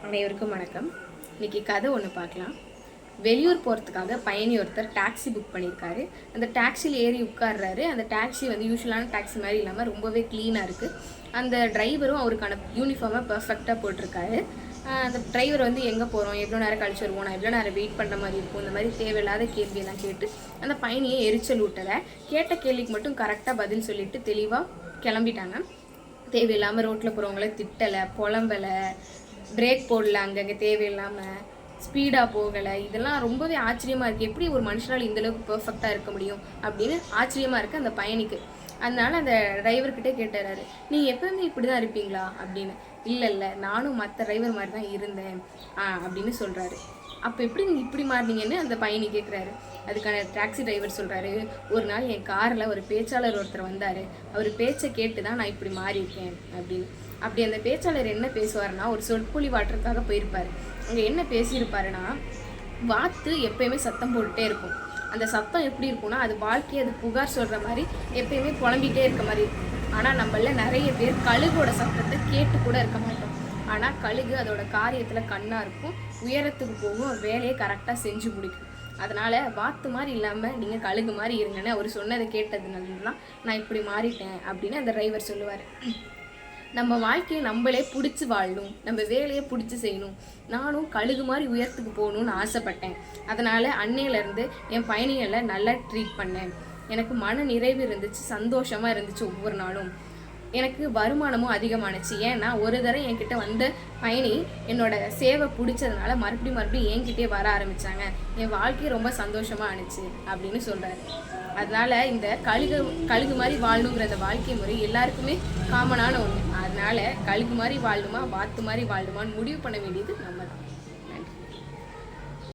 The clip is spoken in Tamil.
அனைவருக்கும் வணக்கம். இன்னைக்கு கதை ஒன்று பார்க்கலாம். வெளியூர் போகிறதுக்காக பயணி ஒருத்தர் டாக்ஸி புக் பண்ணியிருக்காரு. அந்த டாக்ஸியில் ஏறி உட்கார்றாரு. அந்த டாக்ஸி வந்து யூஸ்வலான டாக்ஸி மாதிரி இல்லாமல் ரொம்பவே க்ளீனாக இருக்குது. அந்த டிரைவரும் அவருக்கான யூனிஃபார்மை பர்ஃபெக்டாக போட்டிருக்காரு. அந்த டிரைவர் வந்து எங்கே போகிறோம், எவ்வளோ நேரம் கழிச்சு வருவோம், நான் எவ்வளோ நேரம் வெயிட் பண்ணுற மாதிரி இருக்கும், இந்த மாதிரி தேவையில்லாத கேள்வியெல்லாம் கேட்டு அந்த பயணியை எரிச்சல் ஊட்டலை. கேட்ட கேள்விக்கு மட்டும் கரெக்டாக பதில் சொல்லிட்டு தெளிவாக கிளம்பிட்டாங்க. தேவையில்லாமல் ரோட்டில் போகிறவங்கள திட்டலை, புலம்பலை, பிரேக் போடல, அங்கங்கே தேவையில்லாமல் ஸ்பீடாக போகலை. இதெல்லாம் ரொம்பவே ஆச்சரியமாக இருக்குது. எப்படி ஒரு மனுஷனால் இந்தளவுக்கு பர்ஃபெக்டாக இருக்க முடியும் அப்படின்னு ஆச்சரியமாக இருக்குது அந்த பயணிக்கு. அதனால அந்த டிரைவர்கிட்டே கேட்டுறாரு, நீங்கள் எப்போவுமே இப்படி தான் இருப்பீங்களா அப்படின்னு. இல்லை நானும் மற்ற டிரைவர் மாதிரி தான் இருந்தேன் அப்படின்னு சொல்கிறாரு. அப்போ எப்படி நீங்கள் இப்படி மாறினீங்கன்னு அந்த பயணி கேட்குறாரு. அதுக்கான டாக்ஸி டிரைவர் சொல்கிறாரு, ஒரு நாள் என் காரில் ஒரு பேச்சாளர் ஒருத்தர் வந்தார். அவர் பேச்சை கேட்டு தான் நான் இப்படி மாறியிருக்கேன் அப்படின்னு. அப்படி அந்த பேச்சாளர் என்ன பேசுவார்னா, ஒரு சொற்பொழிவாற்றத்துக்காக போயிருப்பார். அங்கே என்ன பேசியிருப்பாருன்னா, வாத்து எப்பயுமே சத்தம் போட்டுகிட்டே இருக்கும். அந்த சத்தம் எப்படி இருக்கும்னா, அது வாழ்க்கையை அது புகார் சொல்கிற மாதிரி எப்பயுமே புலம்பிகிட்டே இருக்க மாதிரி இருக்கும். ஆனால் நம்மள நிறைய பேர் கழுகோட சத்தத்தை கேட்டு கூட இருக்க மாட்டோம். ஆனால் கழுகு அதோட காரியத்தில் கண்ணாக இருக்கும், உயரத்துக்கு போகும், வேலையை கரெக்டாக செஞ்சு முடிக்கும். அதனால் வாத்து மாதிரி இல்லாமல் நீங்கள் கழுகு மாதிரி இருங்கன்னு அவர் சொன்னதை கேட்டதுனால தான் நான் இப்படி மாறிட்டேன் அப்படின்னு அந்த டிரைவர் சொல்லுவார். நம்ம வாழ்க்கையை நம்மளே பிடிச்சி வாழணும், நம்ம வேலையை பிடிச்சி செய்யணும். நானும் கழுகு மாதிரி உயரத்துக்கு போகணுன்னு ஆசைப்பட்டேன். அதனால் அன்னையிலேருந்து என் பயணிகளை நல்லா ட்ரீட் பண்ணேன். எனக்கு மன நிறைவு இருந்துச்சு, சந்தோஷமாக இருந்துச்சு. ஒவ்வொரு நாளும் எனக்கு வருமானமும் அதிகமானுச்சு. ஏன்னா ஒரு தடவை என்கிட்ட வந்த பயணி என்னோட சேவை பிடிச்சதுனால மறுபடியும் என்கிட்டே வர ஆரம்பித்தாங்க. என் வாழ்க்கை ரொம்ப சந்தோஷமாக ஆணுச்சு அப்படின்னு சொல்கிறாரு. அதனால் இந்த கழுகு மாதிரி வாழணுங்கிற அந்த வாழ்க்கை முறை எல்லாருக்குமே காமனான ஒன்று. அதனால் கழுகு மாதிரி வாழணுமா வாத்து மாதிரி வாழணுமான்னு முடிவு பண்ண வேண்டியது நம்ம தான்.